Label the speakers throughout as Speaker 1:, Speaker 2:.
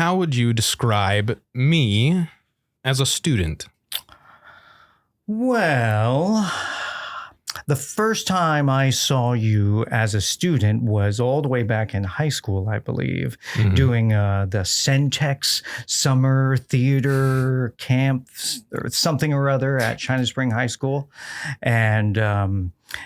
Speaker 1: how would you describe me as a student?
Speaker 2: Well, the first time I saw you as a student was all the way back in high school, I believe, doing the Centex summer theater camp or something or other at China Spring High School. And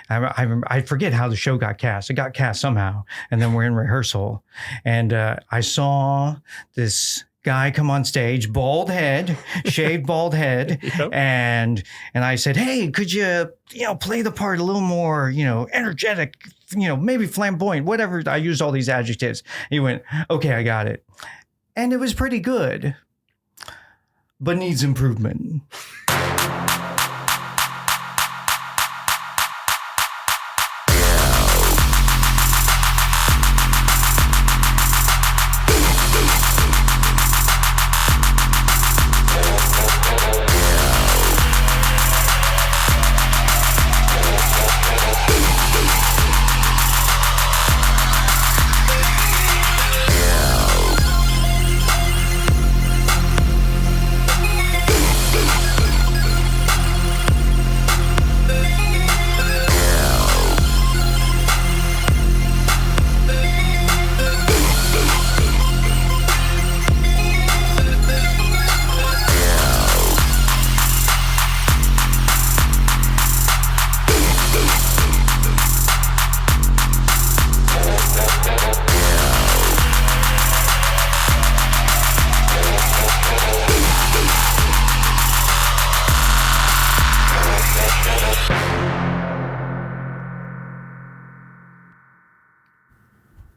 Speaker 2: I forget how the show got cast. It got cast somehow. And then we're in rehearsal. And I saw this guy come on stage, bald head, shaved bald head. Yep. And I said, hey, could you play the part a little more, energetic, maybe flamboyant, whatever. I used all these adjectives. He went, okay, I got it. And it was pretty good, but needs improvement.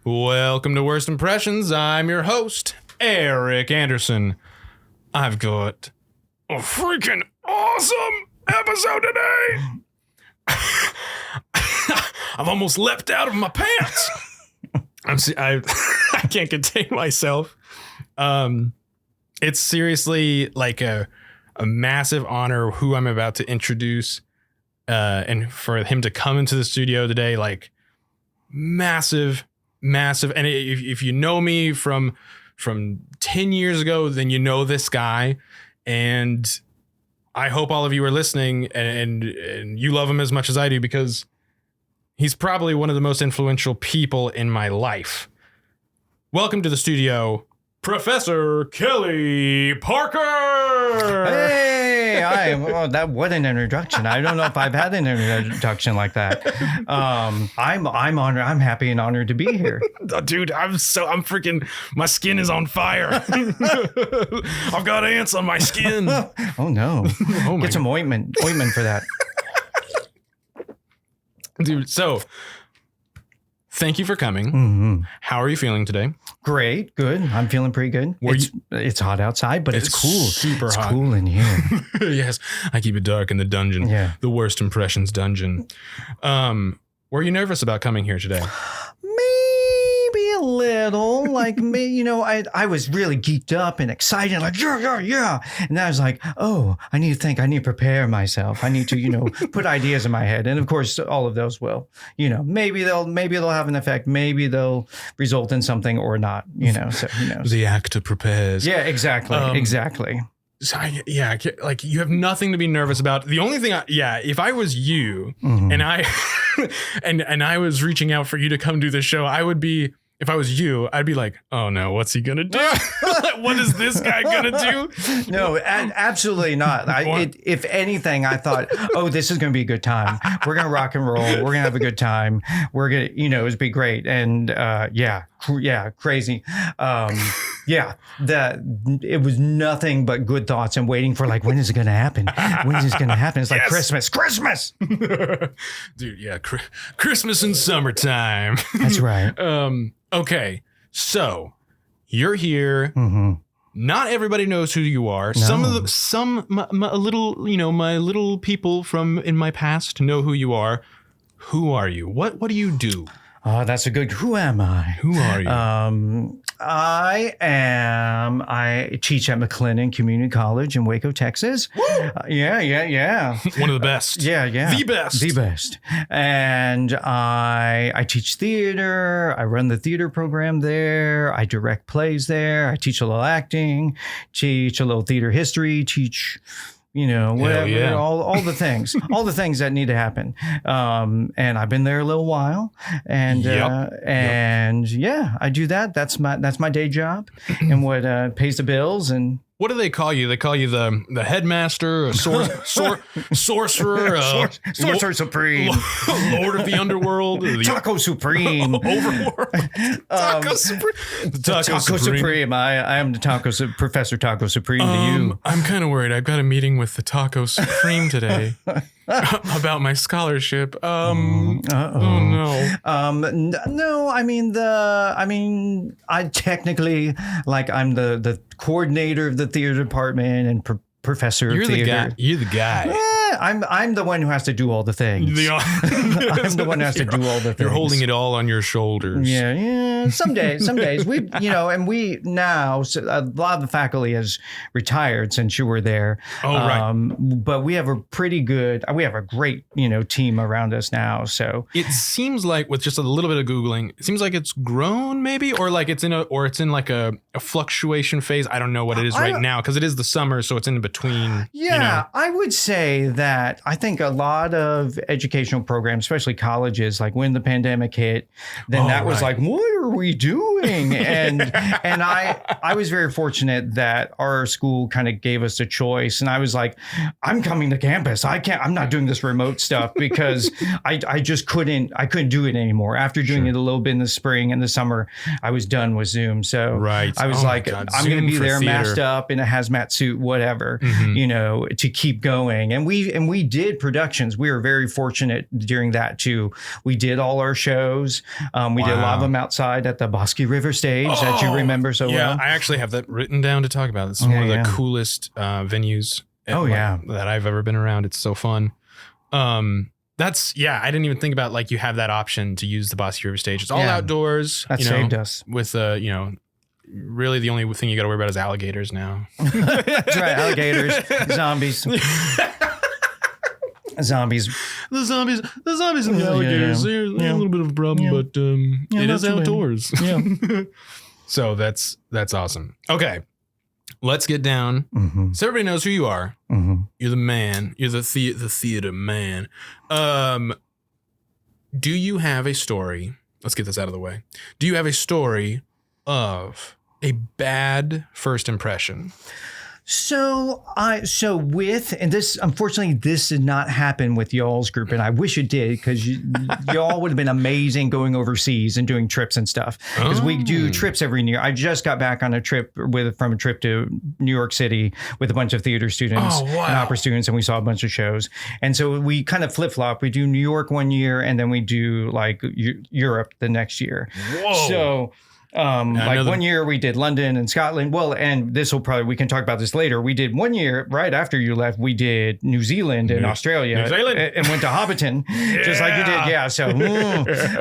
Speaker 1: Welcome to Worst Impressions. I'm your host, Eric Anderson. I've got a freaking awesome episode today. I've almost leapt out of my pants. I can't contain myself. It's seriously like a massive honor who I'm about to introduce, and for him to come into the studio today, like massive. And if you know me from 10 years ago, then you know this guy. And I hope all of you are listening and you love him as much as I do, because he's probably one of the most influential people in my life. Welcome to the studio, Professor Kelly Parker.
Speaker 2: Hey, what an introduction. I don't know if I've had an introduction like that. I'm honored. I'm happy and honored to be here.
Speaker 1: Dude, I'm freaking, my skin is on fire. I've got ants on my skin.
Speaker 2: Oh no.
Speaker 1: Oh my
Speaker 2: Get some ointment for that.
Speaker 1: Dude, so thank you for coming.
Speaker 2: Mm-hmm.
Speaker 1: How are you feeling today?
Speaker 2: Great. Good. I'm feeling pretty good. It's hot outside, but it's cool.
Speaker 1: Super hot.
Speaker 2: It's cool in here.
Speaker 1: Yes. I keep it dark in the dungeon.
Speaker 2: Yeah.
Speaker 1: The Worst Impressions dungeon. Were you nervous about coming here today?
Speaker 2: Maybe a little. Like, I was really geeked up and excited. Like, yeah. And I was like, oh, I need to think. I need to prepare myself. I need to, put ideas in my head. And of course, all of those will, maybe they'll have an effect. Maybe they'll result in something or not, so who knows.
Speaker 1: The actor prepares.
Speaker 2: Yeah, exactly.
Speaker 1: So like you have nothing to be nervous about. The only thing, if I was you and I, and I was reaching out for you to come do the show, if I was you, I'd be like, oh no, what's he going to do? What is this guy going to do?
Speaker 2: No, absolutely not. If anything, I thought, oh, this is going to be a good time. We're going to rock and roll. We're going to have a good time. We're going to, it'd be great. And crazy. It was nothing but good thoughts and waiting for, like, when is it going to happen? When is this going to happen? It's like Christmas.
Speaker 1: Dude, yeah. Christmas and summertime.
Speaker 2: That's right.
Speaker 1: Okay. So you're here.
Speaker 2: Mm-hmm.
Speaker 1: Not everybody knows who you are.
Speaker 2: No.
Speaker 1: My little people from in my past know who you are. Who are you? What do you do?
Speaker 2: Oh, that's a good. Who am I?
Speaker 1: Who are you?
Speaker 2: I teach at McLennan Community College in Waco, Texas. Yeah.
Speaker 1: One of the best.
Speaker 2: Yeah.
Speaker 1: The best.
Speaker 2: And I teach theater. I run the theater program there. I direct plays there. I teach a little acting, teach a little theater history, teach, whatever, all the things, all the things that need to happen. And I've been there a little while, and I do that. That's my day job, and what pays the bills. And
Speaker 1: what do they call you? They call you the headmaster, a sorcerer,
Speaker 2: sorcerer supreme,
Speaker 1: lord of the underworld,
Speaker 2: taco supreme,
Speaker 1: overworld, taco supreme,
Speaker 2: taco supreme. I am the Professor Taco Supreme to you.
Speaker 1: I'm kind of worried. I've got a meeting with the Taco Supreme today about my scholarship. Oh no.
Speaker 2: No. I technically, I'm the coordinator of the theater department and professor of theater.
Speaker 1: You're the guy.
Speaker 2: I'm the one who has to do all the things. I'm the one who has to do all the things.
Speaker 1: You're holding it all on your shoulders.
Speaker 2: Yeah. Some days we, and we now, so a lot of the faculty has retired since you were there.
Speaker 1: Oh, right.
Speaker 2: But we have a great, team around us now. So
Speaker 1: it seems like with just a little bit of Googling, it seems like it's grown maybe, or like it's in a fluctuation phase. I don't know what it is right now, because it is the summer. So it's in between.
Speaker 2: Yeah. I would say that I think a lot of educational programs, especially colleges, like when the pandemic hit, then that was like, what are we doing? And I was very fortunate that our school kind of gave us a choice. And I was like, I'm coming to campus. I'm not doing this remote stuff because I just couldn't do it anymore. After doing it a little bit in the spring and the summer, I was done with Zoom. So I was I'm going to be there masked up in a hazmat suit, whatever, to keep going. And we did productions. We were very fortunate during that too. We did all our shows. We did a lot of them outside at the Bosque River stage that you remember so well.
Speaker 1: I actually have that written down to talk about. It's one of the coolest venues that I've ever been around. It's so fun. I didn't even think about you have that option to use the Bosque River stage. It's all outdoors.
Speaker 2: That saved us.
Speaker 1: With really the only thing you got to worry about is alligators now.
Speaker 2: That's right, alligators, zombies. The zombies and the alligators. They're a little bit of a problem, but it is outdoors. Yeah.
Speaker 1: So that's awesome. Okay, let's get down. Mm-hmm. So everybody knows who you are. Mm-hmm. You're the man. You're the theater man. Do you have a story? Let's get this out of the way. Do you have a story of a bad first impression?
Speaker 2: And this, unfortunately, this did not happen with y'all's group, and I wish it did, because y'all would have been amazing going overseas and doing trips and stuff. Because we do trips every year. I just got back on a trip from a trip to New York City with a bunch of theater students and opera students, and we saw a bunch of shows. And so we kind of flip flop. We do New York one year, and then we do Europe the next year.
Speaker 1: Whoa.
Speaker 2: So. One year we did London and Scotland. Well, and we can talk about this later. We did one year right after you left. We did New Zealand and Australia and went to Hobbiton just like you did. Yeah. So,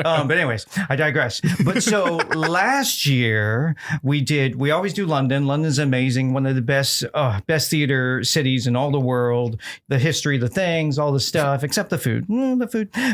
Speaker 2: but anyways, I digress. But so last year we always do London. London's amazing. One of the best theater cities in all the world, the history, the things, all the stuff, except the food,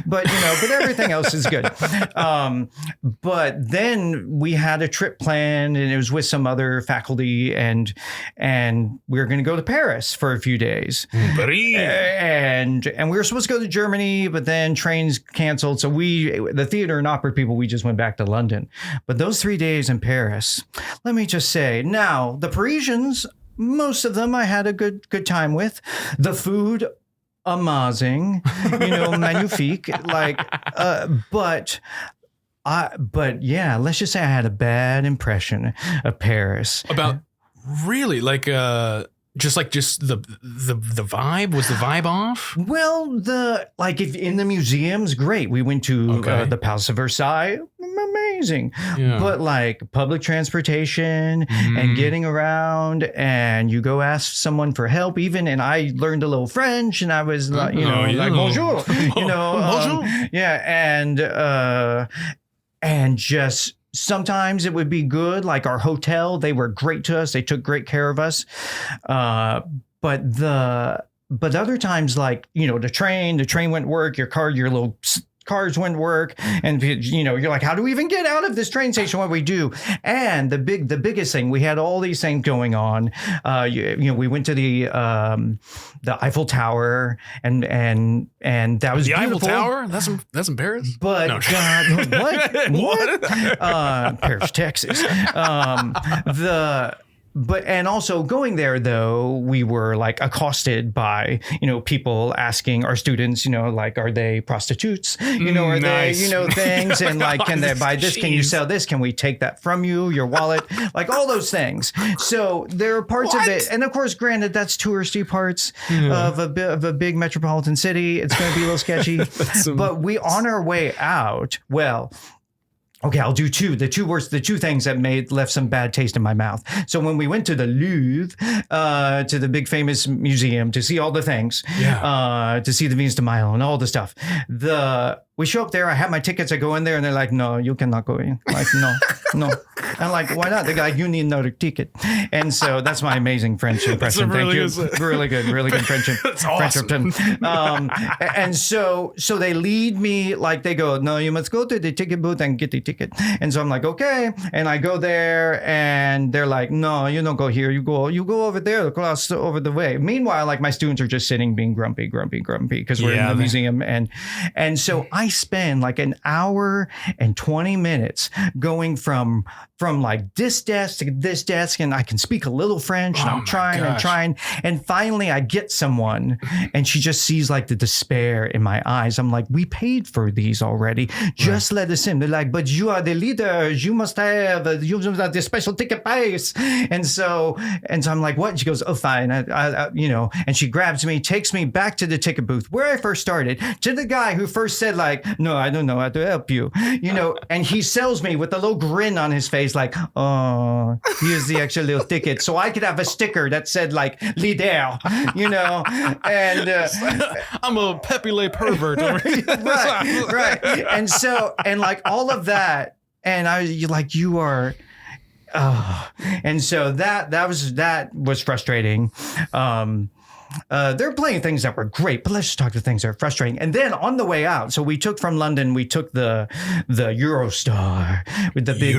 Speaker 2: but everything else is good. But then we had a trip planned, and it was with some other faculty, and we were going to go to Paris for a few days. And we were supposed to go to Germany, but then trains canceled. So the theater and opera people, we just went back to London. But those 3 days in Paris, let me just say, now the Parisians, most of them I had a good time with. The food, amazing, magnifique, but yeah, let's just say I had a bad impression of Paris.
Speaker 1: About really just the vibe. Was the vibe off?
Speaker 2: Well, if in the museums, great. We went to the Palace of Versailles, amazing. Yeah. But public transportation and getting around, and you go ask someone for help, and I learned a little French, and I was bonjour,
Speaker 1: bonjour.
Speaker 2: Yeah, and and just sometimes it would be good. Like our hotel, they were great to us. They took great care of us. But other times, like, the train wouldn't work, your little cars wouldn't work. And, you're like, how do we even get out of this train station? What do we do? And the biggest thing, we had all these things going on. We went to the Eiffel Tower and that was
Speaker 1: the
Speaker 2: beautiful.
Speaker 1: Eiffel Tower? That's in Paris?
Speaker 2: But
Speaker 1: no.
Speaker 2: what? Paris, Texas. And also going there, though, we were like accosted by, people asking our students, like, are they prostitutes? Are
Speaker 1: nice.
Speaker 2: they, things? And like, can they buy this? Can you sell this? Can we take that from you? Your wallet? Like all those things. So there are parts of it. And of course, granted, that's touristy parts of a big metropolitan city. It's going to be a little sketchy. But we, on our way out, okay, I'll do two. The two things that left some bad taste in my mouth. So when we went to the Louvre, to the big famous museum to see all the things, to see the Venus de Milo and all the stuff, we show up there. I have my tickets. I go in there and they're like, no, you cannot go in. Like, no. I'm like, why not? They're like, you need another ticket. And so that's my amazing French impression. Thank you. Really good friendship.
Speaker 1: That's awesome.
Speaker 2: And so they lead me, like they go, no, you must go to the ticket booth and get the ticket. And so I'm like, okay. And I go there and they're like, no, you don't go here. You go over there, across over the way. Meanwhile, like my students are just sitting being grumpy because we're in the museum. And so I spend like an hour and 20 minutes going from like this desk to this desk, and I can speak a little French, and I'm trying. And finally I get someone and she just sees like the despair in my eyes. I'm like, we paid for these already. Just let us in. They're like, but you are the leaders. You must have the special ticket price. And so I'm like, what? And she goes, oh, fine. And she grabs me, takes me back to the ticket booth where I first started, to the guy who first said like, no, I don't know how to help you, and he sells me with a little grin on his face, like, oh, here's the extra little ticket. So I could have a sticker that said like, leader, and
Speaker 1: I'm a Pepe pervert.
Speaker 2: right. And like all of that. And you are, and so that was frustrating. They're playing things that were great, but let's just talk to things that are frustrating. And then on the way out, so we took from London, we took the Eurostar with the big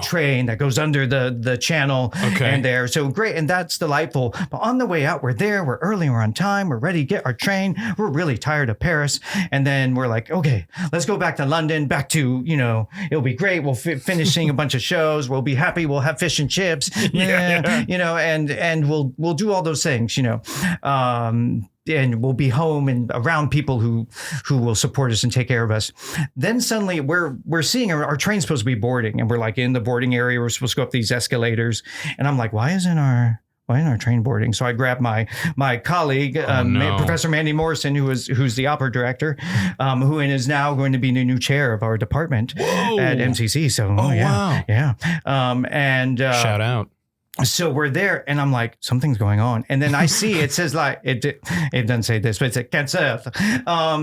Speaker 2: train that goes under the channel. Okay. And there. So great. And that's delightful. But on the way out, we're there, we're early, we're on time, we're ready to get our train. We're really tired of Paris. And then we're like, okay, let's go back to London, back to, it'll be great. We'll finish seeing a bunch of shows. We'll be happy. We'll have fish and chips, and we'll do all those things, and we'll be home and around people who will support us and take care of us. Then suddenly we're seeing our train's supposed to be boarding, and we're like in the boarding area. We're supposed to go up these escalators, and I'm like, why isn't our train boarding? So I grabbed my colleague, Professor Mandy Morrison, who's the opera director, who is now going to be the new chair of our department at MCC. So wow. And
Speaker 1: shout out.
Speaker 2: So we're there, and I'm like, something's going on. And then I see it says like it doesn't say this, but it's a cancel.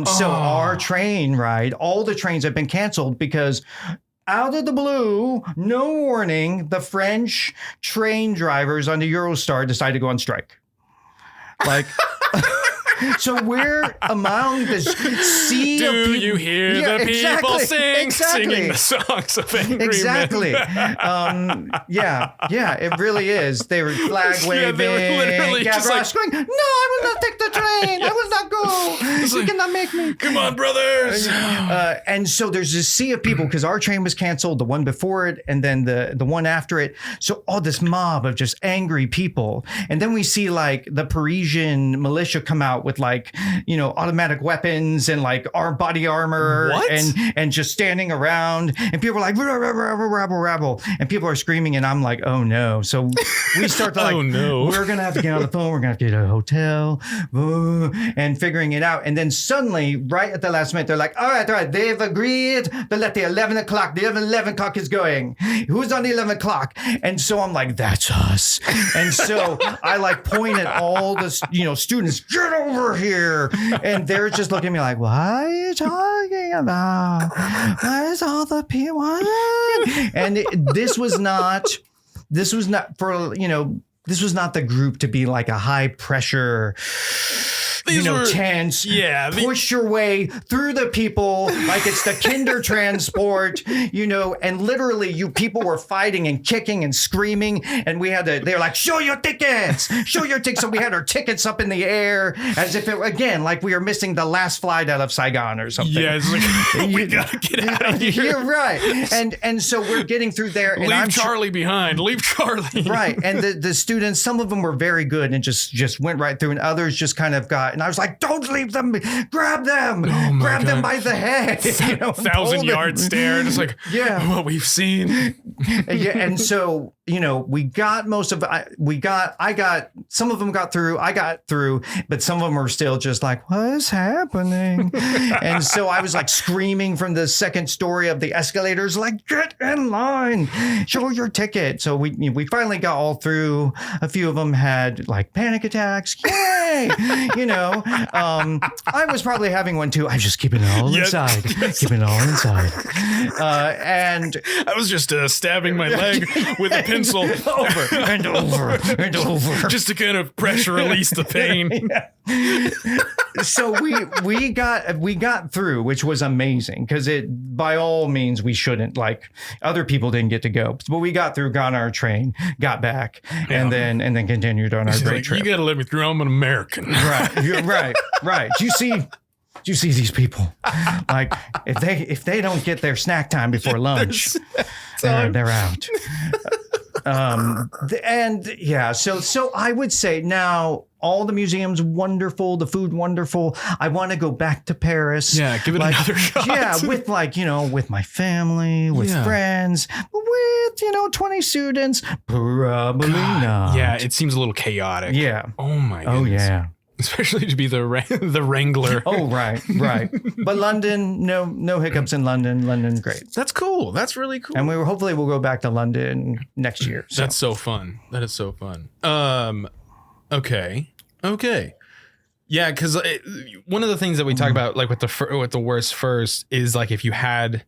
Speaker 2: So our train ride, all the trains have been canceled because out of the blue, no warning, the French train drivers on the Eurostar decided to go on strike. Like. So we're among the sea of people. Do
Speaker 1: you hear the people singing the songs of angry men?
Speaker 2: Exactly. It really is. They were flag waving.
Speaker 1: They were literally just like,
Speaker 2: going, no, I will not take the train. I will not go. You cannot make me.
Speaker 1: Come on, brothers.
Speaker 2: And so there's this sea of people because our train was canceled, the one before it, and then the one after it. So all this mob of just angry people. And then we see like the Parisian militia come out with like, automatic weapons and like our body armor and just standing around, and people are like, rabble, and people are screaming, and I'm like, oh no. So we start to like, oh no, we're going to have to get on the phone. We're going to have to get a hotel and figuring it out. And then suddenly right at the last minute, they're like, all right. They've agreed to let the 11 o'clock is going. Who's on the 11 o'clock? And so I'm like, that's us. And so I like point at all the, students, get over over here. And they're just looking at me like, what are you talking about? What is all the people? And this was not for, this was not the group to be like a high pressure, tense.
Speaker 1: Yeah.
Speaker 2: Push your way through the people like it's the kinder transport, and literally people were fighting and kicking and screaming. And they're like, show your tickets. So we had our tickets up in the air as if like we were missing the last flight out of Saigon or something.
Speaker 1: Yeah. It's like, we got to get out of here.
Speaker 2: You're right. And so we're getting through there. And
Speaker 1: Leave Charlie behind. Leave Charlie.
Speaker 2: Right. And the students, some of them were very good and just went right through, and others just kind of and I was like, don't leave them, grab them, grab them by the head.
Speaker 1: 1,000-yard stare. Just like, what we've seen.
Speaker 2: And so, we got most of some of them got through, I got through, but some of them were still just like, what's happening? And so I was like screaming from the second story of the escalators, like, get in line, show your ticket. So we finally got all through. A few of them had like panic attacks. Yay! I was probably having one too. I was just keeping it all inside. Keeping it all inside. And
Speaker 1: I was just stabbing my leg with a pencil
Speaker 2: over and over and over,
Speaker 1: just to kind of pressure release the pain.
Speaker 2: So we got through, which was amazing, because by all means we shouldn't, like, other people didn't get to go, but we got through, got on our train, got back, and then continued on our great trip.
Speaker 1: You got to let me through. I'm an American.
Speaker 2: Right. You're right. Do you see these people? Like, if they don't get their snack time before lunch, they're out. So I would say now all the museums wonderful, the food wonderful. I want to go back to Paris.
Speaker 1: Yeah, give it another shot.
Speaker 2: Yeah, with with my family, with friends, with 20 students, probably not.
Speaker 1: Yeah, it seems a little chaotic.
Speaker 2: Yeah.
Speaker 1: Oh my goodness.
Speaker 2: Oh yeah.
Speaker 1: Especially to be the wrangler.
Speaker 2: Oh, right. But London, no hiccups in London. London's great.
Speaker 1: That's cool. That's really cool.
Speaker 2: And hopefully we'll go back to London next year. So.
Speaker 1: That's so fun. That is so fun. Okay. Yeah, because one of the things that we talk about, like with the worst first, is like if you had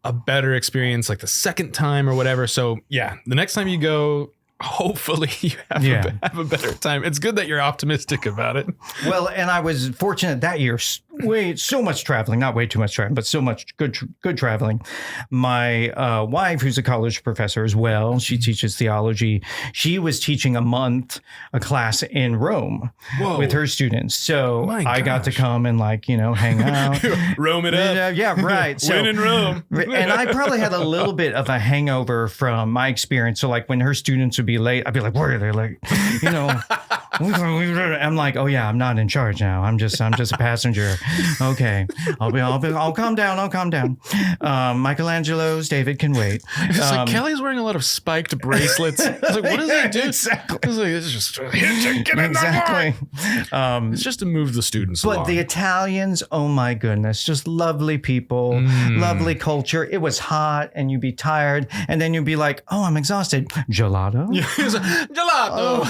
Speaker 1: a better experience like the second time or whatever. So yeah, the next time you go, hopefully you have a better time. It's good that you're optimistic about it.
Speaker 2: Well, and I was fortunate that year. So much traveling, not way too much traveling, but so much good traveling. My wife, who's a college professor as well, she teaches theology. She was teaching a class in Rome with her students. So I got to come and hang out.
Speaker 1: Rome it up.
Speaker 2: Yeah, right. So,
Speaker 1: when in Rome.
Speaker 2: And I probably had a little bit of a hangover from my experience. So when her students would be late, I'd be like, where are they late? I'm like, oh yeah, I'm not in charge now. I'm just a passenger. Okay, I'll calm down. Michelangelo's David can wait.
Speaker 1: It's like Kelly's wearing a lot of spiked bracelets. I was like, what does he do?
Speaker 2: Exactly.
Speaker 1: I was like, it's just it's just to move the students along.
Speaker 2: But the Italians, oh my goodness, just lovely people, lovely culture. It was hot and you'd be tired, and then you'd be like, oh, I'm exhausted. Gelato.
Speaker 1: Gelato.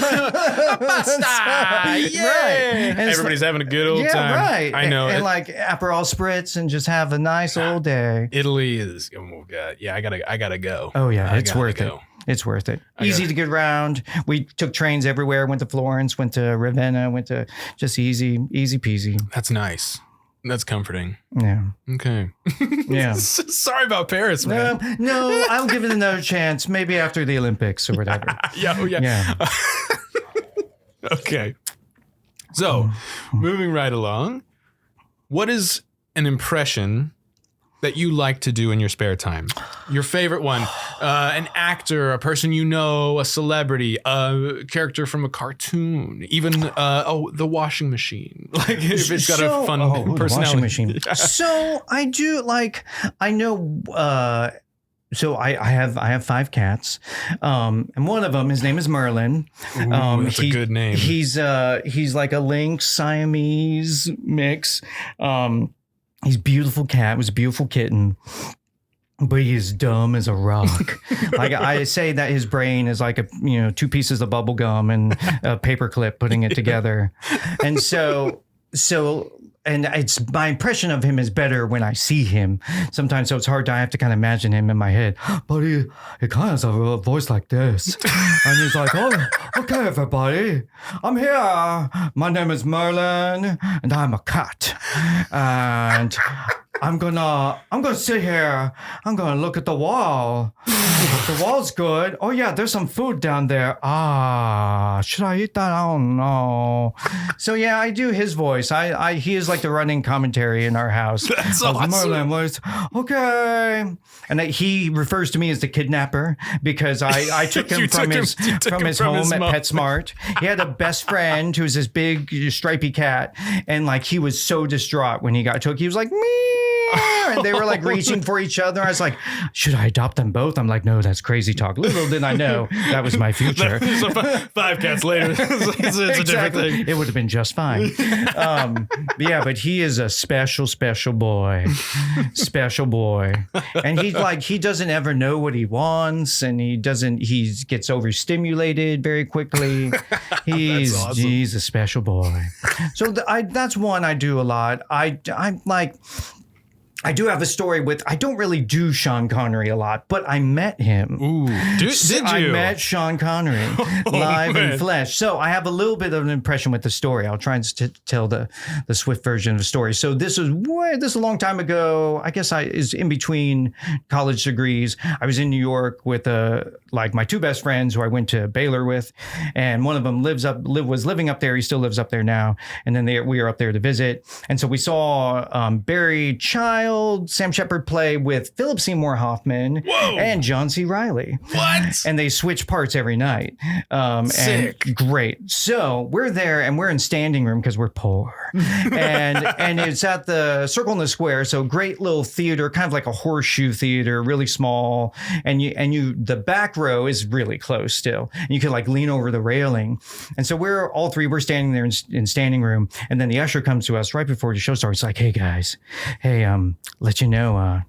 Speaker 1: Pasta. Yeah.
Speaker 2: Right.
Speaker 1: Everybody's having a good old time.
Speaker 2: Right.
Speaker 1: I know.
Speaker 2: And Aperol spritz and just have a nice old day.
Speaker 1: Italy is, oh God. Yeah, I gotta go.
Speaker 2: Oh yeah, it's worth it. It's worth it. Easy to get around. We took trains everywhere. Went to Florence, went to Ravenna, went to just easy peasy.
Speaker 1: That's nice. That's comforting.
Speaker 2: Yeah.
Speaker 1: Okay.
Speaker 2: Yeah.
Speaker 1: Sorry about Paris, man.
Speaker 2: No, I'll give it another chance. Maybe after the Olympics or whatever.
Speaker 1: Yeah. Okay. So, moving right along, what is an impression that you like to do in your spare time? Your favorite one? An actor, a person you know, a celebrity, a character from a cartoon, even the washing machine. Like if it's got a fun personality.
Speaker 2: Washing machine. So I do I know. So I have 5 cats, and one of them, his name is Merlin.
Speaker 1: Ooh, that's a good name.
Speaker 2: He's like a lynx Siamese mix. He's a beautiful cat. Was a beautiful kitten. But he is dumb as a rock. I say that his brain is like 2 pieces of bubble gum and a paper clip putting it together. And so and it's my impression of him is better when I see him sometimes. So it's hard to, I have to kind of imagine him in my head. But he kind of has a voice like this. And he's like, oh, okay, everybody. I'm here. My name is Merlin and I'm a cat. And I'm gonna sit here. I'm gonna look at the wall. The wall's good. Oh yeah, there's some food down there. Should I eat that? I don't know. So yeah, I do his voice. He is like the running commentary in our house.
Speaker 1: That's awesome.
Speaker 2: Merlin was okay, and he refers to me as the kidnapper because I took him from his home at PetSmart. He had a best friend who was this big stripy cat, and like he was so distraught when he got took. He was like me. And they were like reaching for each other. I was like, should I adopt them both? I'm like, no, that's crazy talk. Little did I know that was my future.
Speaker 1: So 5 cats later, it's a different thing.
Speaker 2: It would have been just fine. But he is a special boy. Special boy. And he doesn't ever know what he wants, and he gets overstimulated very quickly. He's a special boy. So that's one I do a lot. I do have a story with, I don't really do Sean Connery a lot, but I met him.
Speaker 1: Ooh, did you?
Speaker 2: I met Sean Connery live in flesh. So I have a little bit of an impression with the story. I'll try and tell the swift version of the story. So this is a long time ago. I guess is in between college degrees. I was in New York with my 2 best friends who I went to Baylor with, and one of them was living up there. He still lives up there now. And then we were up there to visit. And so we saw Barry Child, Sam Shepard play with Philip Seymour Hoffman and John C. Reilly.
Speaker 1: What?
Speaker 2: And they switch parts every night.
Speaker 1: Sick.
Speaker 2: And great. So we're there and we're in standing room because we're poor. and it's at the Circle in the Square. So great little theater, kind of like a horseshoe theater, really small. And the back row is really close still. And you could like lean over the railing. And so we're standing there in standing room. And then the usher comes to us right before the show starts. It's like, hey guys, let you know,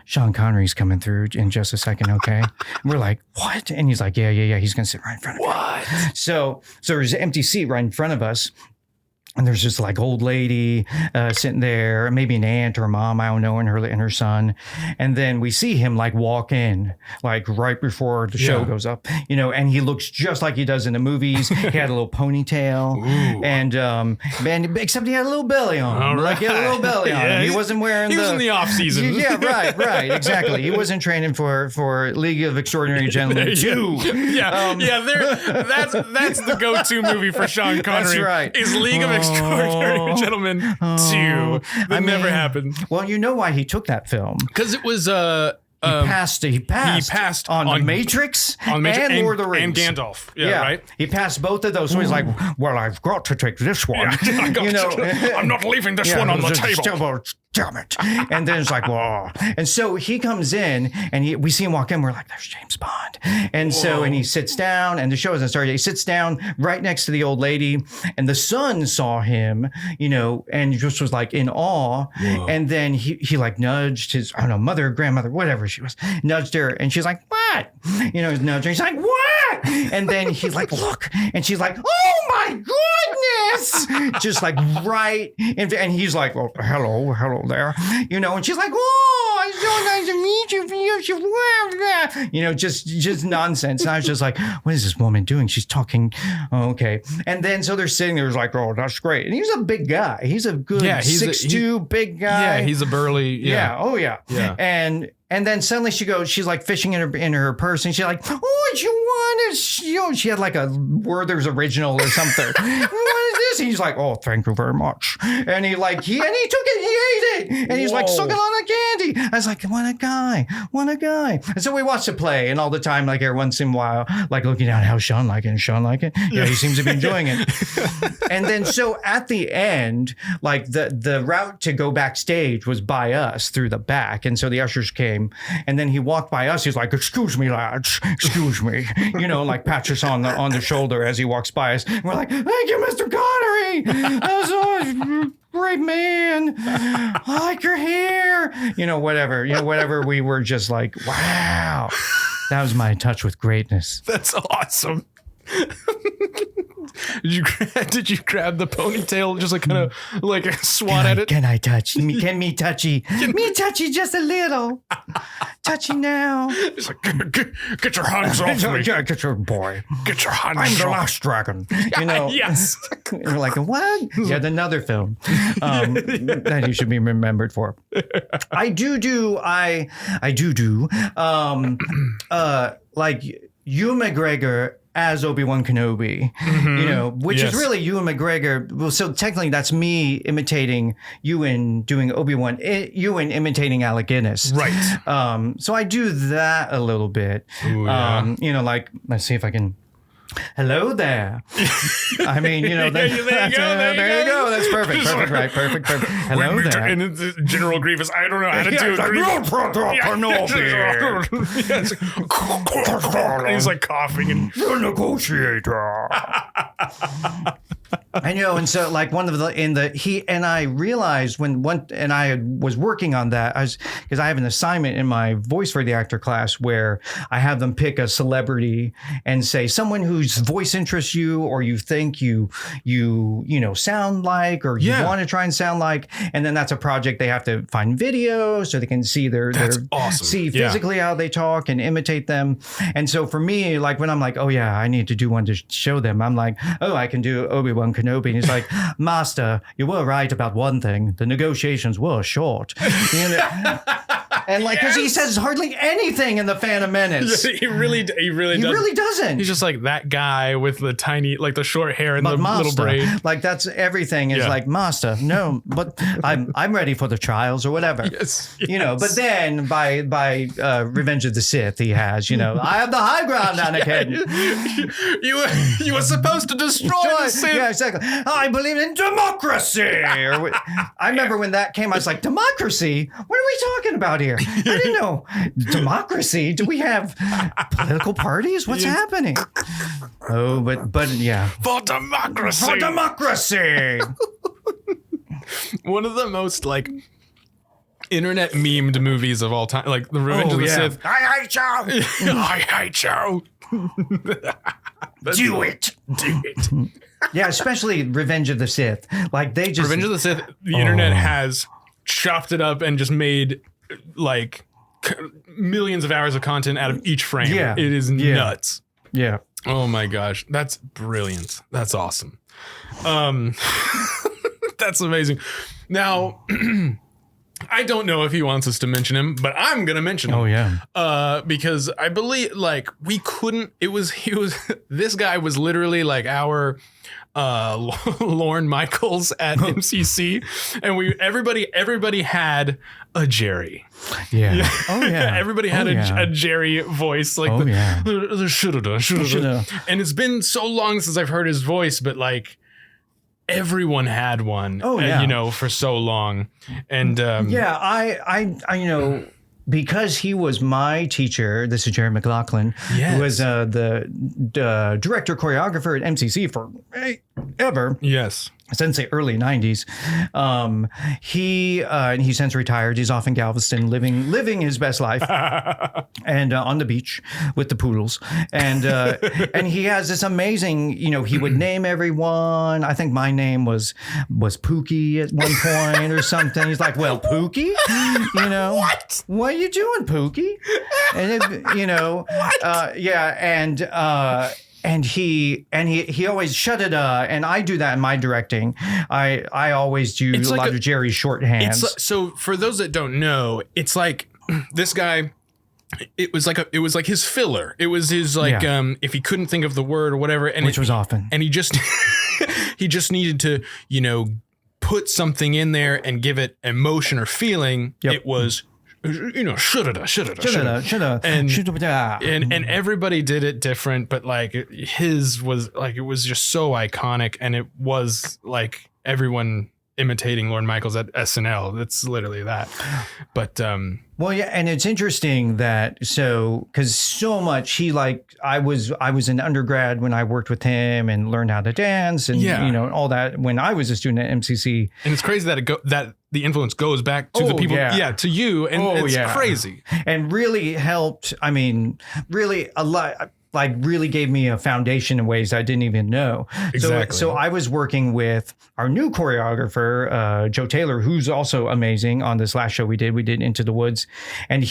Speaker 2: Sean Connery's coming through in just a second, okay? And we're like, what? And he's like, yeah, he's going to sit right in front of us.
Speaker 1: What?
Speaker 2: So there's an empty seat right in front of us. And there's this like old lady sitting there, maybe an aunt or a mom, I don't know, and her son. And then we see him like walk in, like right before the show goes up, and he looks just like he does in the movies. He had a little ponytail, and except he had a little belly on him. Like he had a little belly on him. He wasn't wearing
Speaker 1: He was in the off season.
Speaker 2: Yeah, right, exactly. He wasn't training for League of Extraordinary Gentlemen 2.
Speaker 1: That's the go-to movie for Sean Connery.
Speaker 2: That's right.
Speaker 1: Is League of Extraordinary Gentlemen 2. That never happened.
Speaker 2: Well, you know why he took that film?
Speaker 1: Because it was
Speaker 2: he passed on The Matrix and Lord of the Rings.
Speaker 1: And Gandalf. Yeah, right?
Speaker 2: He passed both of those. So he's like, well, I've got to take this one.
Speaker 1: I'm not leaving this one on the table.
Speaker 2: Damn it. And then it's like, whoa. And so he comes in and we see him walk in. We're like, there's James Bond. And and he sits down and the show hasn't started. He sits down right next to the old lady, and the son saw him, and just was like in awe. Whoa. And then he like nudged his, I don't know, mother, grandmother, whatever she was, nudged her. And she's like, what? He's nudged her. He's like, what? And then he's like, look. And she's like, oh my goodness. Just like right. And he's like, oh, hello there, and she's like, oh, it's so nice to meet you, just nonsense. And I was just like, what is this woman doing? She's talking. Oh, okay. And then so they're sitting there, like, oh, that's great. And he's a big guy. He's a good 6'2" big guy.
Speaker 1: Yeah, he's a burly. Yeah.
Speaker 2: Oh yeah. And then suddenly she's like fishing in her purse, and she's like, oh, you want to, she had like a Werther's original or something. What is this? And he's like, oh, thank you very much. And he took it, he ate it. And he's like sucking on the candy. I was like, what a guy. And so we watched the play, and all the time, like every once in a while, like looking down, how's Sean like it? Yeah, he seems to be enjoying it. And then so at the end, like the route to go backstage was by us through the back. And so the ushers came, and then he walked by us. He's like, excuse me, lads, excuse me, like pats us on the shoulder as he walks by us. And we're like, thank you, Mr. Connery. That was so great, man. I like your hair. Whatever. We were just like, wow. That was my touch with greatness.
Speaker 1: That's awesome. Did you grab the ponytail, just like kind of like swat at it?
Speaker 2: Can I touch? Can me touchy? Me touchy just a little. Touchy now.
Speaker 1: It's like, get your hands off me.
Speaker 2: Yeah, get your boy.
Speaker 1: Get your hands
Speaker 2: I'm the
Speaker 1: off.
Speaker 2: last dragon. You know.
Speaker 1: Yes.
Speaker 2: You're like, what? Yet another film that you should be remembered for. I do like Ewan McGregor as Obi-Wan Kenobi, you know, which is really Ewan McGregor. Well, so technically that's me imitating Ewan doing Obi-Wan, Ewan imitating Alec Guinness.
Speaker 1: Right.
Speaker 2: So I do that a little bit.
Speaker 1: Ooh, yeah.
Speaker 2: You know, like, let's see if I can. Hello there. I mean, you know,
Speaker 1: there you go.
Speaker 2: That's perfect. Perfect. Hello there.
Speaker 1: And General Grievous, I don't know how to do it. He's like coughing and
Speaker 2: the negotiator. I know, and so like I realized and I was working on that because I have an assignment in my voice for the actor class where I have them pick a celebrity and say someone whose voice interests you or you think you sound like or you want to try and sound like, and then that's a project they have to find video so they can see see physically how they talk and imitate them. And so for me, like when I'm like, oh yeah, I need to do one to show them, I'm like, oh, I can do Obi-Wan Kenobi. And he's like, Master, you were right about one thing. The negotiations were short. You know? And like, because he says hardly anything in The Phantom Menace.
Speaker 1: He really
Speaker 2: doesn't.
Speaker 1: He's just like that guy with the tiny, like the short hair and the
Speaker 2: Master,
Speaker 1: little braid.
Speaker 2: Like that's everything is like, Master, no, but I'm ready for the trials or whatever.
Speaker 1: Yes.
Speaker 2: You know, but then by Revenge of the Sith, he has, you know, I have the high ground, Anakin.
Speaker 1: You were supposed to destroy the Sith.
Speaker 2: Yeah, exactly. I believe in democracy. I remember when that came, I was like, democracy? What are we talking about here? I didn't know. Democracy? Do we have political parties? What's happening? Oh, but yeah.
Speaker 1: For democracy.
Speaker 2: For democracy.
Speaker 1: One of the most like internet memed movies of all time, like The Revenge of the Sith.
Speaker 2: I hate you.
Speaker 1: I hate you.
Speaker 2: Do it. Yeah, especially Revenge of the Sith. Like they just
Speaker 1: Revenge of the Sith. The internet has chopped it up and just made like millions of hours of content out of each frame.
Speaker 2: Yeah.
Speaker 1: It is nuts.
Speaker 2: Yeah.
Speaker 1: Oh my gosh, that's brilliant. That's awesome. That's amazing. Now, I don't know if he wants us to mention him, but I'm going to mention him.
Speaker 2: Oh yeah.
Speaker 1: Because I believe like he was this guy was literally like our Lorne Michaels at MCC, and everybody had a Jerry.
Speaker 2: Yeah. Oh yeah.
Speaker 1: Everybody had a Jerry voice, like the shoulda. And it's been so long since I've heard his voice, but like everyone had one. Oh yeah. You know, for so long. And
Speaker 2: I you know, because he was my teacher, this is Jerry McLaughlin, who was the director choreographer at MCC for ever.
Speaker 1: Yes.
Speaker 2: Since the early 90s. He since retired. He's off in Galveston living his best life and on the beach with the poodles. And he has this amazing, you know, he would name everyone. I think my name was Pookie at one point or something. He's like, well, Pookie, you know, what are you doing, Pookie? And you know, and he always shut it and I do that in my directing. I always do a lot of Jerry's shorthands.
Speaker 1: So for those that don't know, it's like this guy, it was like his filler. It was his like if he couldn't think of the word or whatever, and
Speaker 2: which was often.
Speaker 1: And he just he just needed to, you know, put something in there and give it emotion or feeling. Yep. It was, you know, shoulda. And everybody did it different, but like his was like, it was just so iconic, and it was like everyone imitating Lorne Michaels at SNL. It's literally that. But
Speaker 2: well, yeah, and it's interesting that because so much I was an undergrad when I worked with him and learned how to dance and you know all that when I was a student at MCC.
Speaker 1: And it's crazy that that the influence goes back to the people, to you, and it's crazy.
Speaker 2: And really helped. I mean, really a lot. like really gave me a foundation in ways I didn't even know.
Speaker 1: Exactly.
Speaker 2: So I was working with our new choreographer, Joe Taylor, who's also amazing on this last show we did Into the Woods. And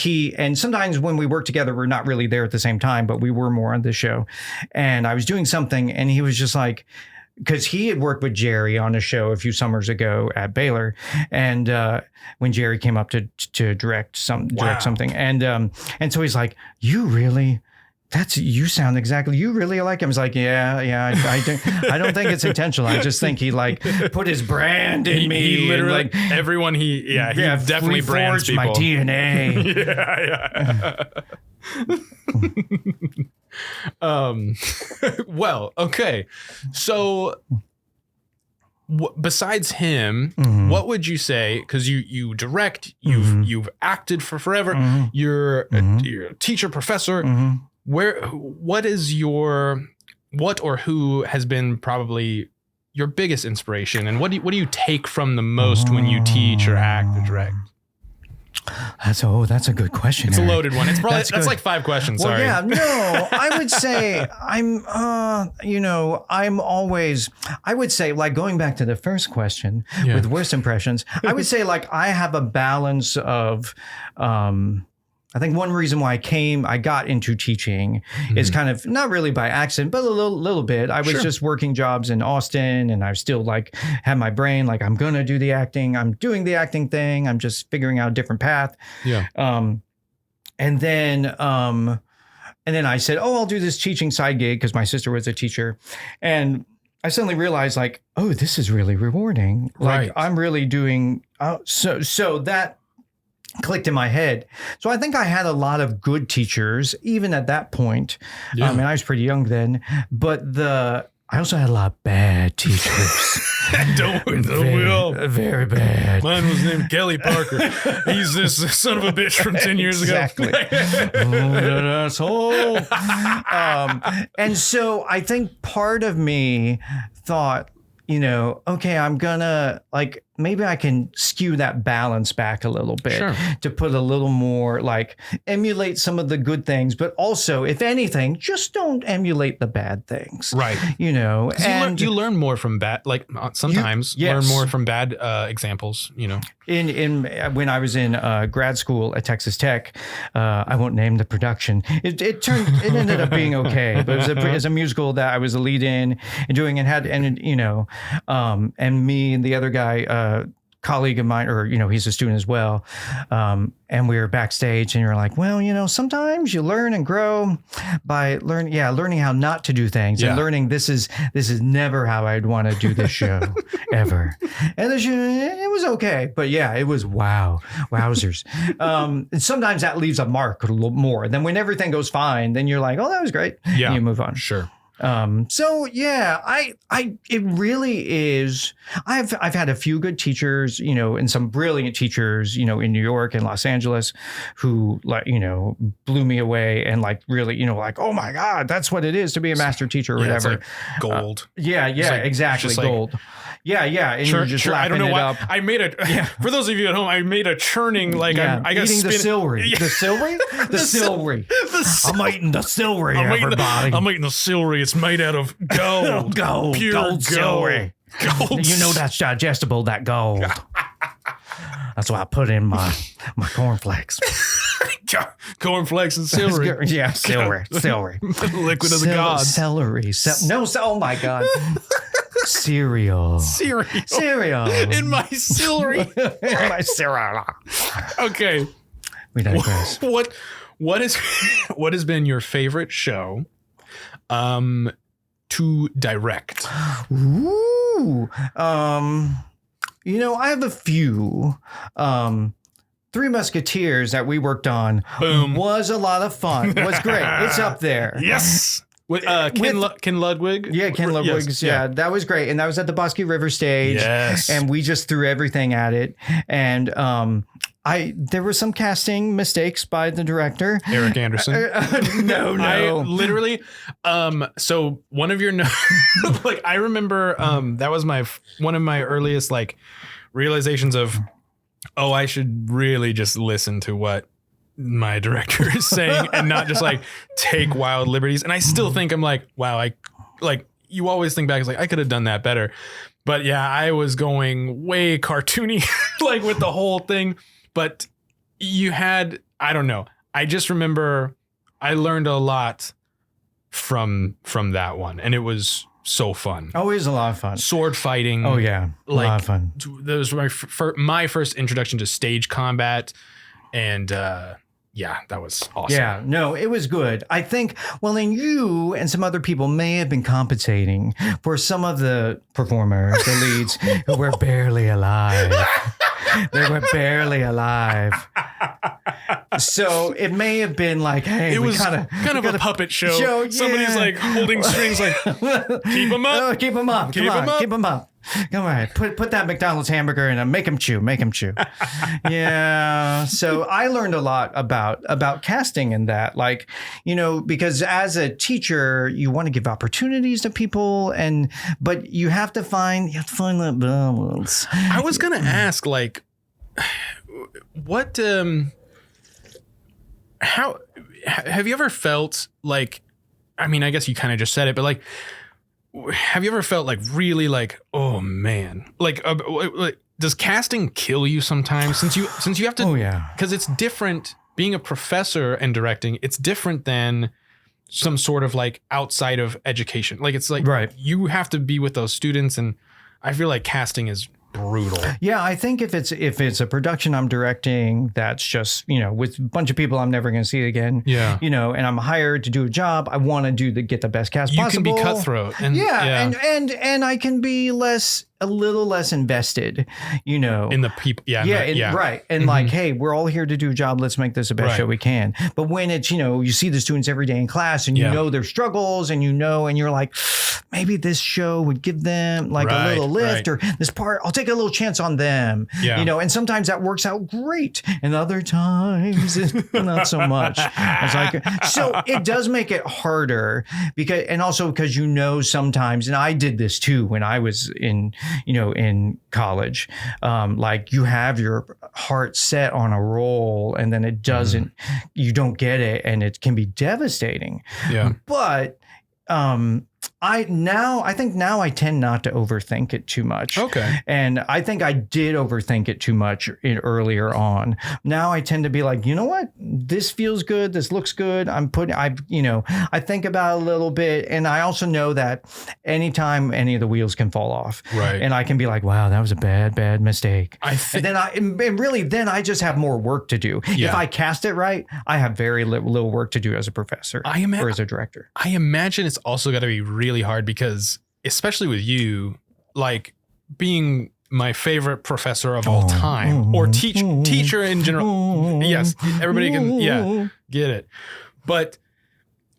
Speaker 2: sometimes when we work together, we're not really there at the same time, but we were more on this show. And I was doing something and he was just like, because he had worked with Jerry on a show a few summers ago at Baylor, and when Jerry came up to direct something, and so he's like, "You really? You sound exactly. You really like him?" I was like, "Yeah. I don't think it's intentional. I just think he like put his brand in me.
Speaker 1: He literally
Speaker 2: like
Speaker 1: everyone. He definitely brands people.
Speaker 2: My DNA.
Speaker 1: Well, okay. So besides him, what would you say? Because you direct, you've acted for forever. You're a teacher, professor. What or who has been probably your biggest inspiration, and what do you take from the most when you teach or act or direct?
Speaker 2: That's a good question.
Speaker 1: It's a loaded one. It's probably that's like 5 questions.
Speaker 2: Well,
Speaker 1: sorry.
Speaker 2: yeah, no, I would say I would say like going back to the first question with worst impressions, I would say like I have a balance of, I think one reason why I got into teaching is kind of not really by accident, but a little bit. I was just working jobs in Austin, and I still like had my brain like I'm gonna do the acting. I'm doing the acting thing. I'm just figuring out a different path. Yeah. And then I said, oh, I'll do this teaching side gig because my sister was a teacher, and I suddenly realized like, oh, this is really rewarding. Like I'm really doing so that clicked in my head. So I think I had a lot of good teachers, even at that point. Yeah. I was pretty young then, but I also had a lot of bad teachers. Very bad.
Speaker 1: Mine was named Kelly Parker. He's this son of a bitch from 10 years
Speaker 2: ago. Asshole. And so I think part of me thought, okay, I'm gonna like, maybe I can skew that balance back a little bit to put a little more like emulate some of the good things, but also if anything, just don't emulate the bad things.
Speaker 1: Right.
Speaker 2: And
Speaker 1: you learn more from bad, like sometimes learn more from bad examples,
Speaker 2: In when I was in grad school at Texas Tech, I won't name the production. It ended up being okay, but it was a musical that I was a lead in and doing and me and the other guy, colleague of mine, or he's a student as well, and we were backstage, and you're like, well, sometimes you learn and grow by learning how not to do things, and learning this is never how I'd want to do this show ever. And the show, it was okay, but it was wowzers. And sometimes that leaves a mark a little more. Then when everything goes fine, then you're like, oh, that was great. Yeah, and you move on.
Speaker 1: Sure.
Speaker 2: It really is. I've had a few good teachers, and some brilliant teachers, in New York and Los Angeles who blew me away and like really, like, oh my God, that's what it is to be a master teacher or whatever.
Speaker 1: It's like gold.
Speaker 2: Exactly. Gold. And you're just
Speaker 1: I don't know why.
Speaker 2: up.
Speaker 1: I made for those of you at home, I made a churning like I got
Speaker 2: eating the celery. The celery? The celery. I'm eating the celery, everybody.
Speaker 1: I'm eating the celery. It's made out of gold. Pure gold.
Speaker 2: Celery.
Speaker 1: Gold.
Speaker 2: That's digestible, that gold. That's why I put in my cornflakes.
Speaker 1: Cornflakes and celery.
Speaker 2: Celery.
Speaker 1: Liquid of the gods.
Speaker 2: Celery. Oh my God. Cereal.
Speaker 1: In my celery.
Speaker 2: In my cereal.
Speaker 1: Okay.
Speaker 2: We digress.
Speaker 1: What has been your favorite show to direct?
Speaker 2: Ooh. I have a few. Three Musketeers that we worked on.
Speaker 1: Boom.
Speaker 2: Was a lot of fun. Was great. It's up there.
Speaker 1: Yes. Ken Ludwig?
Speaker 2: Yeah, Ken Ludwig's. Yeah, that was great. And that was at the Bosque River stage.
Speaker 1: Yes.
Speaker 2: And we just threw everything at it. And there were some casting mistakes by the director.
Speaker 1: Eric Anderson.
Speaker 2: No.
Speaker 1: I literally, so one of your, like, I remember that was one of my earliest, like, realizations of, I should really just listen to what my director is saying and not just like take wild liberties. And I still think I'm like, wow, you always think back, it's like, I could have done that better. But yeah, I was going way cartoony, like with the whole thing. But I don't know. I just remember I learned a lot from that one, and it was so fun.
Speaker 2: Oh, it was a lot of fun.
Speaker 1: Sword fighting.
Speaker 2: Oh yeah, a lot of fun.
Speaker 1: That was my first introduction to stage combat, and yeah, that was awesome.
Speaker 2: Yeah, no, it was good. I think, well, then you and some other people may have been compensating for some of the performers, the leads, who were barely alive. They were barely alive. So it may have been like, hey,
Speaker 1: it was kind of a puppet show.
Speaker 2: Yeah.
Speaker 1: Somebody's like holding strings, like, keep them up.
Speaker 2: Oh, keep them up. Keep them up. Come on, put that McDonald's hamburger in and make him chew. Yeah. So I learned a lot about casting in that, like, because as a teacher, you want to give opportunities to people, but you have to find that balance.
Speaker 1: I was gonna ask, like, what, how have you ever felt like? I mean, I guess you kind of just said it, but like, have you ever felt like really like, oh man, like does casting kill you sometimes since you have to?
Speaker 2: Oh yeah,
Speaker 1: because it's different being a professor and directing. It's different than some sort of like outside of education. Like it's like,
Speaker 2: right,
Speaker 1: you have to be with those students, and I feel like casting is brutal.
Speaker 2: Yeah, I think if it's a production I'm directing that's just, with a bunch of people I'm never going to see again, and I'm hired to do a job, I want to get the best cast possible.
Speaker 1: You can be cutthroat. And,
Speaker 2: and I can be a little less invested, in
Speaker 1: the people.
Speaker 2: Right. And like, hey, we're all here to do a job. Let's make this the best show we can. But when it's, you see the students every day in class and you know their struggles and and you're like, maybe this show would give them like a little lift or this part, I'll take a little chance on them, and sometimes that works out great. And other times not so much. So it does make it harder because sometimes, and I did this too when I was in college, like you have your heart set on a role and then it doesn't, you don't get it, and it can be devastating. Yeah. But, I think I tend not to overthink it too much.
Speaker 1: Okay.
Speaker 2: And I think I did overthink it too much earlier on. Now I tend to be like, you know what? This feels good. This looks good. I think about it a little bit. And I also know that anytime any of the wheels can fall off.
Speaker 1: Right.
Speaker 2: And I can be like, wow, that was a bad mistake. Then I just have more work to do. Yeah. If I cast it right, I have very little work to do as a professor or as a director.
Speaker 1: I imagine it's also got to be really hard because, especially with you, like being my favorite professor of all time or teacher in general. Yes, everybody can get it. But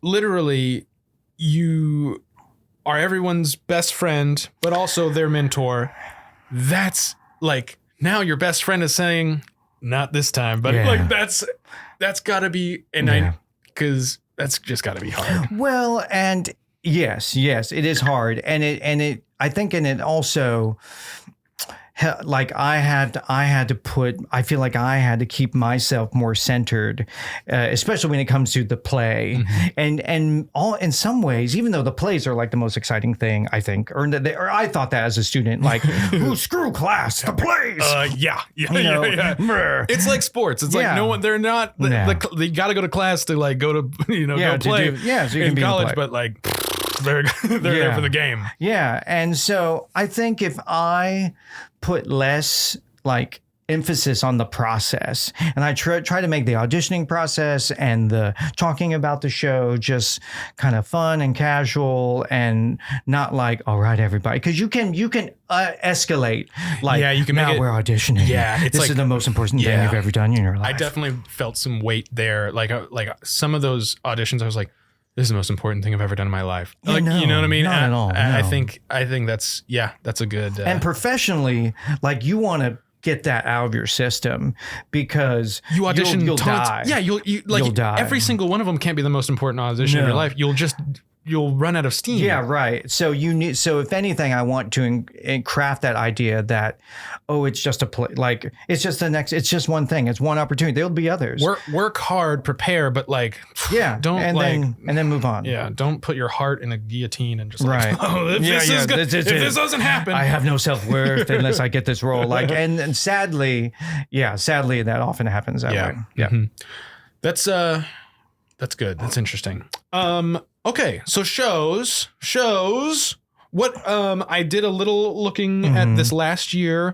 Speaker 1: literally, you are everyone's best friend, but also their mentor. That's like, now your best friend is saying, not this time, but like that's got to be, because that's just got to be hard.
Speaker 2: Well, and yes, it is hard. And it I think, and it also, like I feel like I had to keep myself more centered, especially when it comes to the play. And all, in some ways, even though the plays are like the most exciting thing, I think, or I thought that as a student, like, screw class, the plays.
Speaker 1: It's like sports. It's like no one, they're not, they got to go to class to like go to, go play
Speaker 2: so you
Speaker 1: in
Speaker 2: can
Speaker 1: college, but like, they're there for the game.
Speaker 2: Yeah. And so I think if I put less like emphasis on the process, and I try to make the auditioning process and the talking about the show just kind of fun and casual, and not like, all right, everybody, because you can escalate, like,
Speaker 1: you can
Speaker 2: now we're auditioning. This is the most important thing you've ever done in your life.
Speaker 1: I definitely felt some weight there. Like some of those auditions, I was like, this is the most important thing I've ever done in my life. You know what I mean?
Speaker 2: Not at all. No.
Speaker 1: I think that's a good.
Speaker 2: And professionally, like, you want to get that out of your system, because
Speaker 1: you audition
Speaker 2: you'll
Speaker 1: tons.
Speaker 2: die.
Speaker 1: Yeah, you'll die. Every single one of them can't be the most important audition in your life. You'll just you'll run out of steam.
Speaker 2: Yeah, right. So if anything, I want to craft that idea that, it's just a play, like it's just one thing. It's one opportunity. There'll be others.
Speaker 1: Work hard, prepare, but like,
Speaker 2: don't and then move on.
Speaker 1: Yeah, don't put your heart in a guillotine and just
Speaker 2: right.
Speaker 1: If this doesn't happen,
Speaker 2: I have no self-worth unless I get this role. Like, and sadly, that often happens that way. Yeah,
Speaker 1: that's good. That's interesting. Okay, so shows. What I did a little looking at this last year.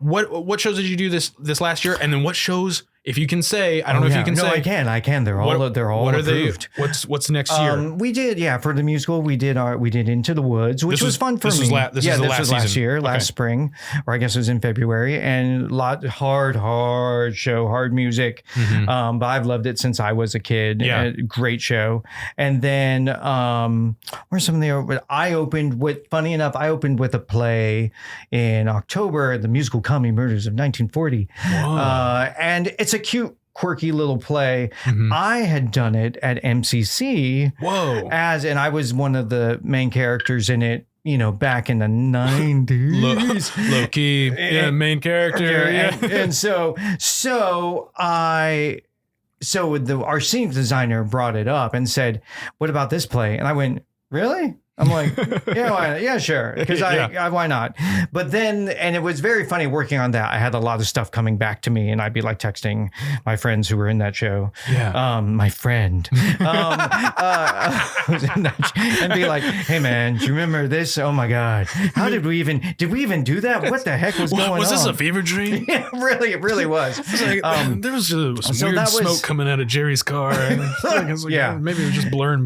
Speaker 1: What shows did you do this last year? And then what shows, if you can say, I don't know if you can say.
Speaker 2: No, I can. They're all approved.
Speaker 1: What's next year?
Speaker 2: We did, for the musical, we did Into the Woods, which was fun for me.
Speaker 1: This was last year,
Speaker 2: last spring, or I guess it was in February, and hard show, hard music. But I've loved it since I was a kid.
Speaker 1: Yeah.
Speaker 2: Great show. And then where's some of the, I opened with a play in October, the musical Comedy Murders of 1940. And it's a cute, quirky little play. I had done it at MCC. And I was one of the main characters in it, back in the 90s.
Speaker 1: Low key. Yeah, main character.
Speaker 2: And so our scene designer brought it up and said, "What about this play?" And I went, "Really?" I'm like, yeah, sure. Because why not? But then, and it was very funny working on that. I had a lot of stuff coming back to me, and I'd be like texting my friends who were in that show. Yeah. My friend. And be like, "Hey man, do you remember this? Oh my God. How did we even do that? What the heck was going on?
Speaker 1: Was this a fever dream?"
Speaker 2: Yeah, it really was.
Speaker 1: There was some weird smoke coming out of Jerry's car. And maybe it was just blurring.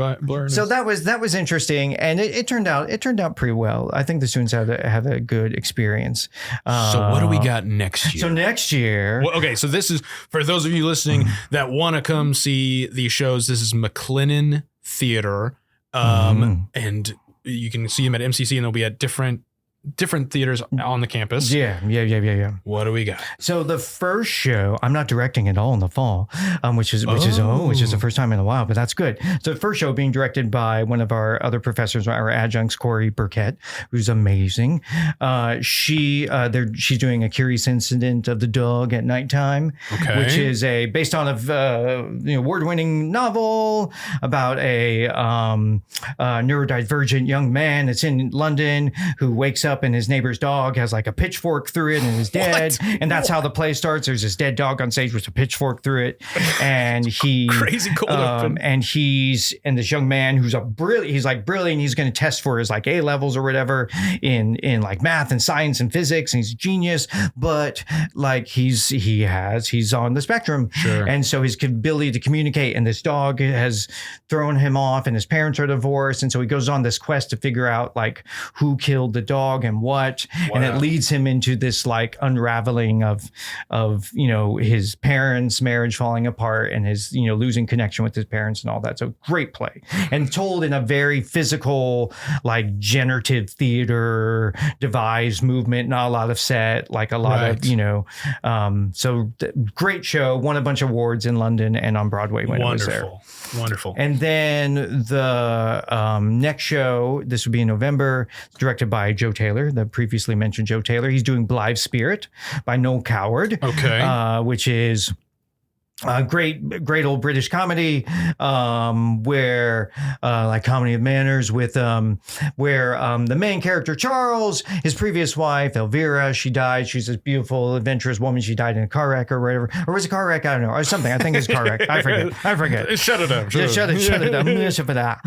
Speaker 2: So that was interesting. And it turned out pretty well. I think the students have a good experience.
Speaker 1: So what do we got next year?
Speaker 2: So next year.
Speaker 1: Well, okay, so this is for those of you listening that want to come see these shows. This is McLennan Theatre, and you can see them at MCC, and they'll be at different theaters on the campus.
Speaker 2: Yeah.
Speaker 1: What do we got?
Speaker 2: So the first show, I'm not directing it all in the fall, which is the first time in a while, but that's good. So the first show being directed by one of our other professors, our adjuncts, Corey Burkett, who's amazing. She's doing A Curious Incident of the Dog at Nighttime, which is based on a award-winning novel about a neurodivergent young man that's in London who wakes up and his neighbor's dog has like a pitchfork through it and is dead. And that's how the play starts. There's this dead dog on stage with a pitchfork through it. And
Speaker 1: crazy cold open.
Speaker 2: And this young man who's brilliant. He's going to test for his like A levels or whatever in like math and science and physics. And he's a genius, but like he's on the spectrum.
Speaker 1: Sure.
Speaker 2: And so his ability to communicate, and this dog has thrown him off, and his parents are divorced. And so he goes on this quest to figure out like who killed the dog and what. Wow. And it leads him into this like unraveling of his parents' marriage falling apart and his losing connection with his parents and all that. So great play, and told in a very physical, like generative theater devised movement, not a lot of set, like a lot of great show. Won a bunch of awards in London and on Broadway when it was there.
Speaker 1: Wonderful.
Speaker 2: And then the next show, this would be in November, directed by Joe Taylor, the previously mentioned Joe Taylor. He's doing Blithe Spirit by Noel Coward, which is a great old British comedy, where like Comedy of Manners with where the main character Charles, his previous wife Elvira, she died. She's this beautiful, adventurous woman. She died in a car wreck or whatever, or was it a car wreck? I don't know, or something. I think it's a car wreck. I forget.
Speaker 1: Shut it up.
Speaker 2: Shut it up.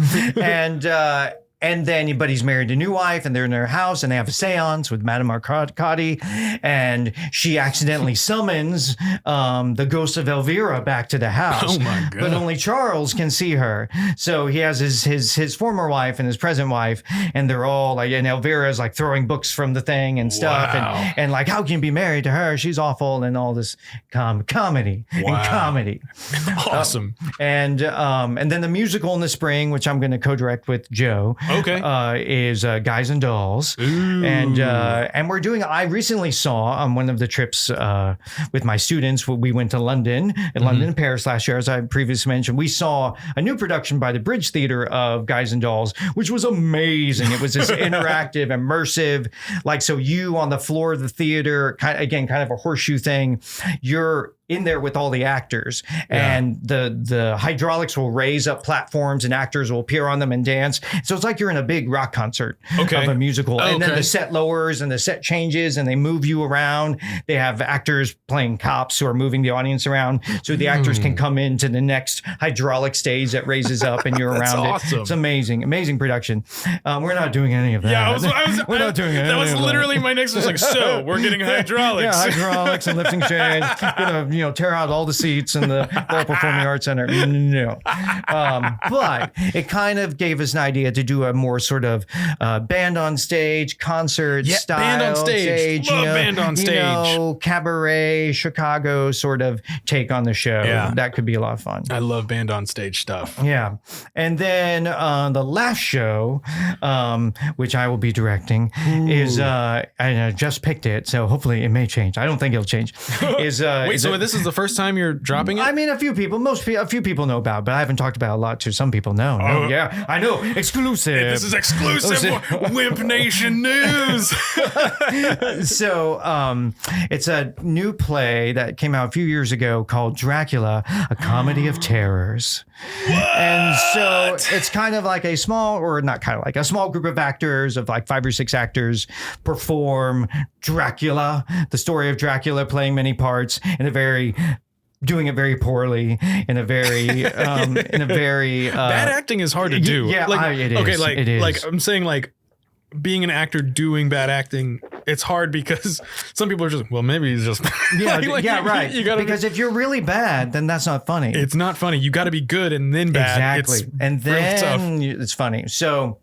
Speaker 2: But he's married a new wife, and they're in their house, and they have a seance with Madame Arcadi, and she accidentally summons the ghost of Elvira back to the house.
Speaker 1: Oh my God.
Speaker 2: But only Charles can see her. So he has his former wife and his present wife, and they're all like, and Elvira is like throwing books from the thing and stuff.
Speaker 1: Wow.
Speaker 2: And like, how can you be married to her? She's awful, and all this comedy.
Speaker 1: Awesome.
Speaker 2: And then the musical in the spring, which I'm going to co-direct with Joe. is Guys and Dolls.
Speaker 1: Ooh.
Speaker 2: And we're doing, I recently saw on one of the trips with my students, we went to London and Paris last year, as I previously mentioned. We saw a new production by the Bridge Theatre of Guys and Dolls, which was amazing. It was this interactive, immersive, like, so you on the floor of the theater, kind of a horseshoe thing. You're in there with all the actors, and the hydraulics will raise up platforms and actors will appear on them and dance. So it's like you're in a big rock concert of a musical. And then the set lowers and the set changes and they move you around. They have actors playing cops who are moving the audience around so the actors can come into the next hydraulic stage that raises up and you're around
Speaker 1: awesome.
Speaker 2: it. It's amazing production. We're not doing any of that.
Speaker 1: Yeah,
Speaker 2: we're not doing any of that.
Speaker 1: That was literally my next was like, so we're getting hydraulics.
Speaker 2: Yeah, hydraulics and lifting chains. Gonna, tear out all the seats in the World Performing Arts Center. No. But it kind of gave us an idea to do a more sort of band on stage, concert style.
Speaker 1: Band on stage. Love band on stage.
Speaker 2: Cabaret, Chicago sort of take on the show.
Speaker 1: Yeah.
Speaker 2: That could be a lot of fun.
Speaker 1: I love band on stage stuff.
Speaker 2: Yeah. And then the last show, which I will be directing, is, I just picked it, so hopefully it may change. I don't think it'll change.
Speaker 1: Wait, so this is the first time you're dropping it?
Speaker 2: I mean, a few people know about it, but I haven't talked about it a lot to some people. No, yeah, I know. Exclusive.
Speaker 1: This is exclusive WIMP Nation news.
Speaker 2: So it's a new play that came out a few years ago called Dracula, a Comedy of Terrors. What? And so it's kind of like a small group of actors of like 5 or 6 actors perform Dracula, the story of Dracula, playing many parts doing it very poorly in a very
Speaker 1: bad acting is hard to do.
Speaker 2: Yeah, it is. It is.
Speaker 1: Like I'm saying, like being an actor doing bad acting, it's hard because some people are just, well, maybe he's just
Speaker 2: right.
Speaker 1: You gotta
Speaker 2: because if you're really bad, then that's not funny.
Speaker 1: It's not funny. You got to be good and then bad.
Speaker 2: Exactly, and then it's funny. So.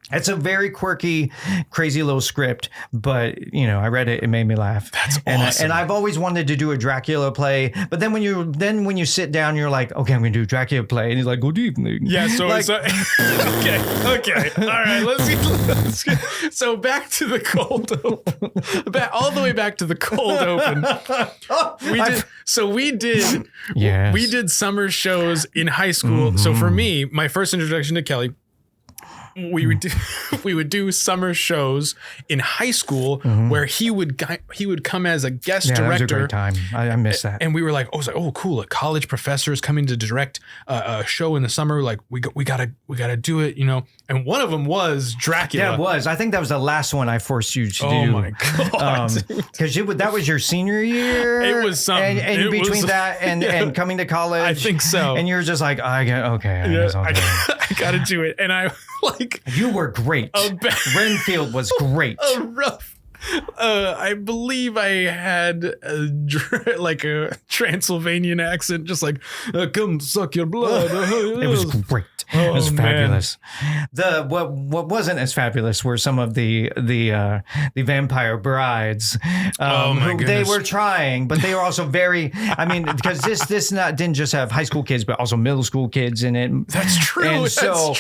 Speaker 2: It's a very quirky, crazy little script, but I read it. It made me laugh.
Speaker 1: That's awesome.
Speaker 2: And I've always wanted to do a Dracula play, but then when you sit down, you're like, okay, I'm going to do a Dracula play, and he's like, good evening.
Speaker 1: Yeah. So okay. All right. Let's get, so back to the cold open. All the way back to the cold open. We did summer shows in high school. Mm-hmm. So for me, my first introduction to Kelly. We would do summer shows in high school where he would come as a guest director. That was a
Speaker 2: great time. I miss that.
Speaker 1: And we were like, oh, cool! A college professor is coming to direct a show in the summer. Like we gotta do it, And one of them was Dracula.
Speaker 2: Yeah, it was. I think that was the last one I forced you to do.
Speaker 1: Oh my god!
Speaker 2: Because that was your senior year.
Speaker 1: It was something.
Speaker 2: And between that and coming to college,
Speaker 1: I think so.
Speaker 2: And you're just like, I
Speaker 1: gotta do it, and I. Like
Speaker 2: you were great. Renfield was great.
Speaker 1: I believe I had a Transylvanian accent, just like come suck your blood.
Speaker 2: It was great. It was fabulous. What wasn't as fabulous were some of the vampire brides.
Speaker 1: Oh my goodness.
Speaker 2: They were trying, but they were also very. I mean, because this didn't just have high school kids, but also middle school kids in it.
Speaker 1: That's true.
Speaker 2: And
Speaker 1: so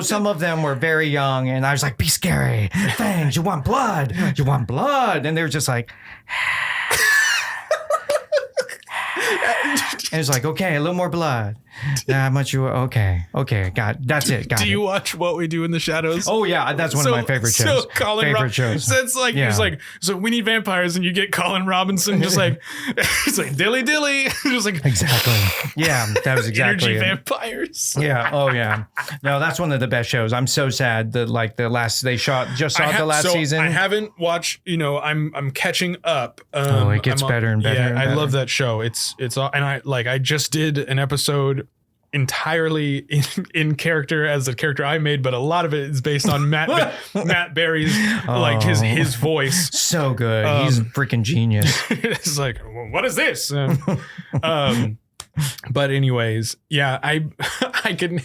Speaker 2: some of them were very young, and I was like, "Be scary, Fangs. You want blood? You want blood?" And they were just like. And it's like, okay, a little more blood. How much you? Okay, that's it. Got
Speaker 1: do you watch What We Do in the Shadows?
Speaker 2: Oh yeah, that's one of my favorite shows.
Speaker 1: So Colin shows. So it's like he's like, so we need vampires, and you get Colin Robinson, just like it's like dilly, just like
Speaker 2: exactly. Yeah, that was exactly
Speaker 1: energy vampires.
Speaker 2: Yeah. Oh yeah. No, that's one of the best shows. I'm so sad that the last the last season.
Speaker 1: I haven't watched. I'm catching up.
Speaker 2: It gets better and better.
Speaker 1: Yeah, I love that show. It's all, and I just did an episode entirely in character as the character I made, but a lot of it is based on Matt Berry's like his voice.
Speaker 2: So good. He's a freaking genius.
Speaker 1: It's like, what is this? But anyways, yeah, I can.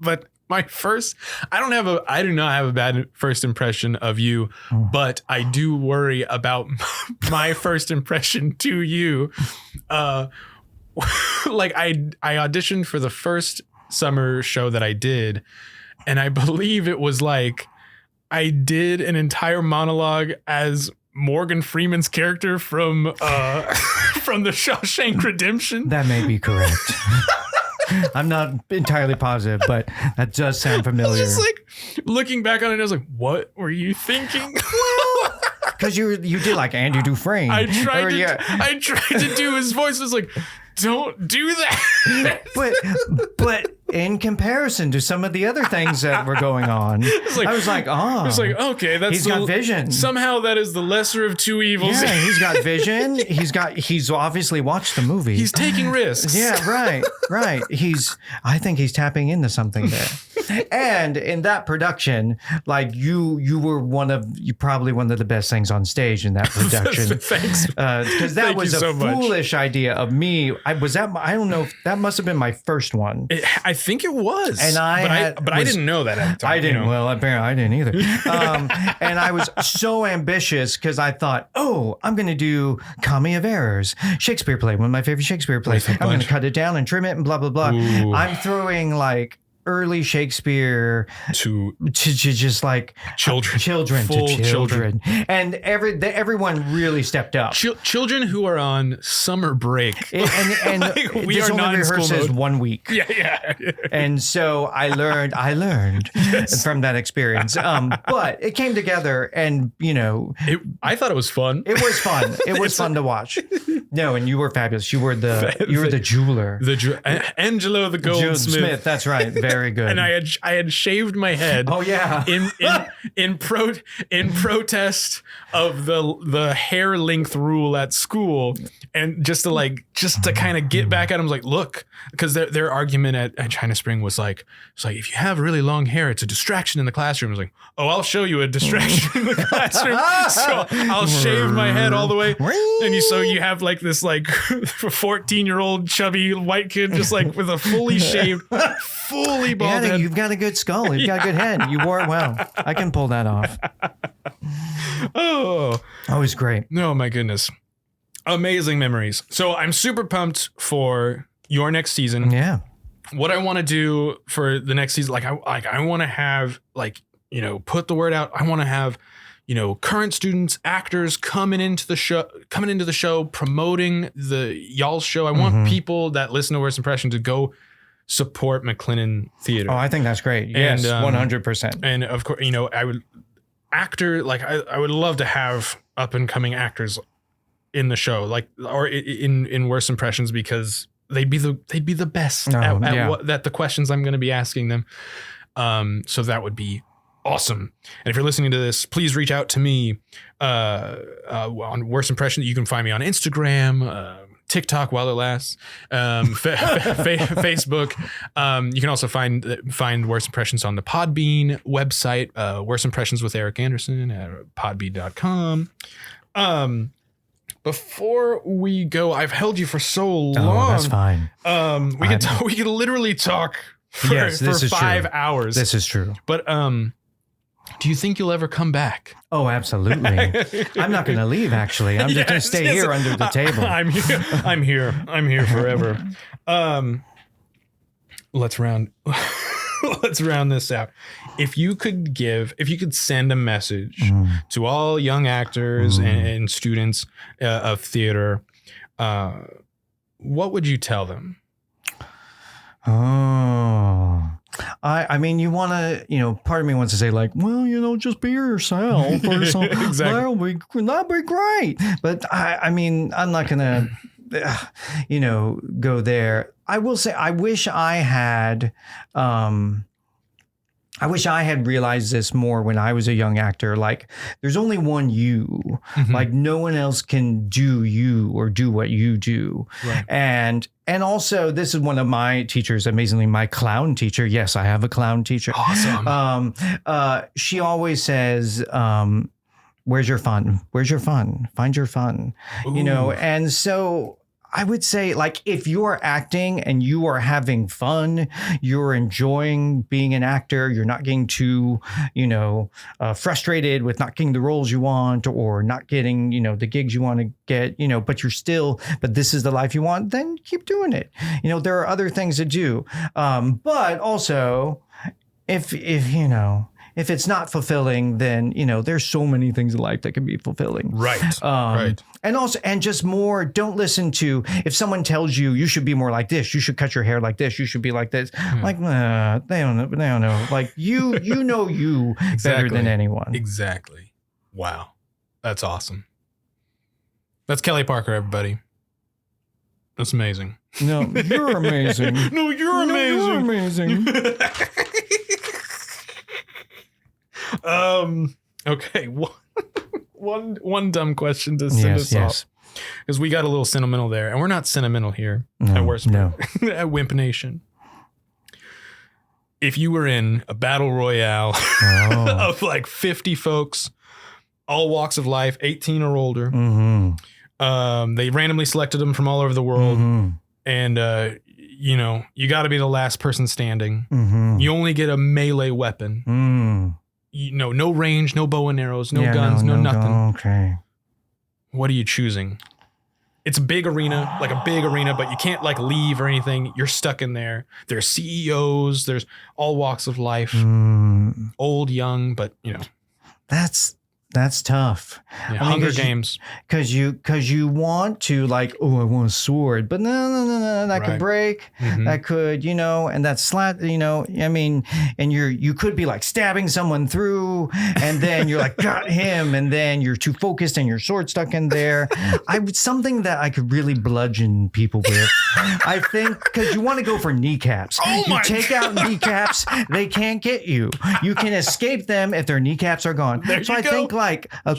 Speaker 1: But I do not have a bad first impression of you, but I do worry about my first impression to you. Like I auditioned for the first summer show that I did, And I believe it was like I did an entire monologue as Morgan Freeman's character from the Shawshank Redemption.
Speaker 2: That may be correct. I'm not entirely positive, but that does sound familiar.
Speaker 1: I was just like looking back on it, I was like, what were you thinking?
Speaker 2: Because you did like Andy Dufresne.
Speaker 1: I tried to do his voice. I was like, don't do that.
Speaker 2: but in comparison to some of the other things that were going on, I was like, oh.
Speaker 1: It's like, okay,
Speaker 2: he's got vision.
Speaker 1: Somehow that is the lesser of two evils.
Speaker 2: Yeah, he's got vision. He's obviously watched the movie.
Speaker 1: He's taking risks.
Speaker 2: Yeah, right. I think he's tapping into something there. And in that production, like you were probably one of the best things on stage in that production.
Speaker 1: Thanks.
Speaker 2: Because that was a foolish idea of me. I don't know if that must have been my first one.
Speaker 1: I think it was.
Speaker 2: And I
Speaker 1: didn't know that at the time.
Speaker 2: I didn't. Well, apparently I didn't either. And I was so ambitious because I thought, I'm going to do Comedy of Errors, Shakespeare play, one of my favorite Shakespeare plays. I'm going to cut it down and trim it and blah, blah, blah.
Speaker 1: Ooh.
Speaker 2: I'm throwing like early Shakespeare to just like children. And everyone really stepped up.
Speaker 1: Children who are on summer break.
Speaker 2: And like, we are not rehearsed 1 week.
Speaker 1: Yeah.
Speaker 2: And so I learned yes. from that experience. But it came together and,
Speaker 1: I thought it was fun.
Speaker 2: It was fun. It was fun to watch. No, and you were fabulous. You were the jeweler.
Speaker 1: Angelo the Goldsmith.
Speaker 2: That's right. Very good.
Speaker 1: And I had shaved my head.
Speaker 2: Oh yeah.
Speaker 1: In protest of the hair length rule at school, and just to kind of get back at him, like, look, because their argument at China Spring was like, it's like, if you have really long hair, it's a distraction in the classroom. I was like, I'll show you a distraction in the classroom. So I'll shave my head all the way, and you have like this like 14-year-old chubby white kid just like with a fully shaved, fully bald head.
Speaker 2: You've got a good skull. You've got a good head. You wore it well. I can pull that off.
Speaker 1: Oh,
Speaker 2: it was great.
Speaker 1: Oh my goodness. Amazing memories. So I'm super pumped for your next season.
Speaker 2: Yeah.
Speaker 1: What I want to do for the next season, I want to have put the word out. I want to have, current students, actors coming into the show, promoting y'all's show. I want people that listen to Worst Impression to go support McLennan Theatre.
Speaker 2: Oh, I think that's great. Yes, 100%.
Speaker 1: And of course, I would love to have up and coming actors in the show, or in Worst Impressions, because they'd be the best at the questions I'm going to be asking them. So that would be awesome. And if you're listening to this, please reach out to me on Worst Impression. You can find me on Instagram, TikTok while it lasts, Facebook. You can also find Worst Impressions on the Podbean website, Worst Impressions with Eric Anderson at podbean.com. Before we go, I've held you for so long.
Speaker 2: Oh, that's fine.
Speaker 1: We could literally talk for 5 hours.
Speaker 2: This is true.
Speaker 1: But do you think you'll ever come back?
Speaker 2: Oh, absolutely. I'm not going to leave, actually. I'm just going to stay here under the table. I'm here forever. Let's round this out. If you could send a message to all young actors and students of theater, what would you tell them? Oh, I mean, you want to, part of me wants to say like, well, just be yourself or something. Exactly. That'll be great. But I mean, I'm not going to, go there. I will say, I wish I had realized this more when I was a young actor. Like, there's only one you. Mm-hmm. Like, no one else can do you or do what you do. Right. And also, this is one of my teachers, amazingly, my clown teacher. Yes, I have a clown teacher.
Speaker 1: Awesome.
Speaker 2: She always says, where's your fun? Where's your fun? Find your fun. Ooh. And so I would say, like, if you are acting and you are having fun, you're enjoying being an actor, you're not getting too, frustrated with not getting the roles you want or not getting, the gigs you want to get, but this is the life you want, then keep doing it. There are other things to do. But also, if you know, if it's not fulfilling, then, you know, there's so many things in life that can be fulfilling.
Speaker 1: Right. Right.
Speaker 2: And also, and just more, don't listen to, if someone tells you, you should be more like this, you should cut your hair like this, you should be like this. Like, they don't know. Like you know you better than anyone.
Speaker 1: Exactly. Wow. That's awesome. That's Kelly Parker, everybody. That's amazing.
Speaker 2: No, you're amazing.
Speaker 1: No, you're amazing.
Speaker 2: You're amazing.
Speaker 1: Okay. One dumb question to send us off, because we got a little sentimental there, and we're not sentimental here at Worst at WIMP Nation. If you were in a battle royale of like 50 folks, all walks of life, 18 or older, they randomly selected them from all over the world, and you know, you got to be the last person standing. You only get a melee weapon. You know, no range, no bow and arrows, no guns, no nothing.
Speaker 2: Okay.
Speaker 1: What are you choosing? It's a big arena, but you can't like leave or anything. You're stuck in there. There's CEOs, there's all walks of life, old, young, but you know.
Speaker 2: That's tough.
Speaker 1: Yeah, Hunger Games.
Speaker 2: Because you want to like, oh, I want a sword, but no, that could break. That could, you know, and that's you know, I mean, and you could be like stabbing someone through, and then you're like, got him, and then you're too focused and your sword stuck in there. Something that I could really bludgeon people with. I think because you want to go for kneecaps. You take out kneecaps, they can't get you. You can escape them if their kneecaps are gone. So I think like a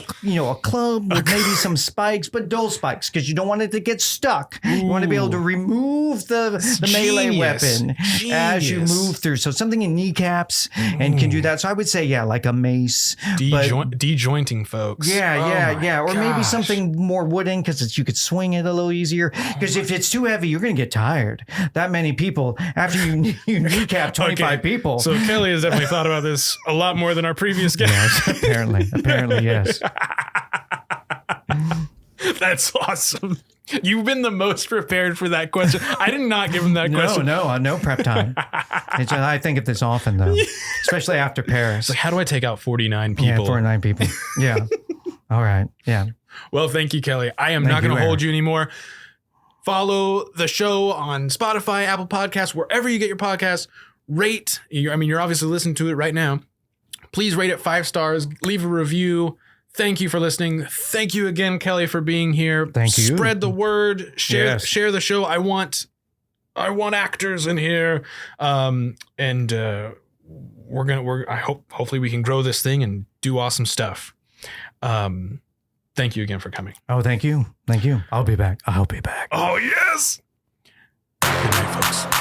Speaker 2: club with maybe some spikes, but dull spikes, because you don't want it to get stuck. You want to be able to remove the melee weapon as you move through. So something in kneecaps and can do that. So I would say, yeah, like a mace.
Speaker 1: Dejointing folks.
Speaker 2: Yeah. Or maybe something more wooden, because you could swing it a little easier. Because if it's too heavy, you're going to get tired. That many people, after you kneecap 25 people.
Speaker 1: So Kelly has definitely thought about this a lot more than our previous guest.
Speaker 2: Yes, apparently. Yes.
Speaker 1: That's awesome. You've been the most prepared for that question. I did not give him that question.
Speaker 2: No prep time. I think of this often, though, especially after Paris.
Speaker 1: It's like, how do I take out 49 people?
Speaker 2: Yeah, 49 people. Yeah. All right. Yeah.
Speaker 1: Well, thank you, Kelly. I am not going to hold you anymore. Follow the show on Spotify, Apple Podcasts, wherever you get your podcasts. Rate. You're obviously listening to it right now. Please rate it 5 stars. Leave a review. Thank you for listening. Thank you again, Kelly, for being here.
Speaker 2: Thank you.
Speaker 1: Spread the word. Share the show. I want actors in here. Hopefully we can grow this thing and do awesome stuff. Thank you again for coming.
Speaker 2: Oh, thank you. I'll be back.
Speaker 1: Oh, yes. Good night, folks.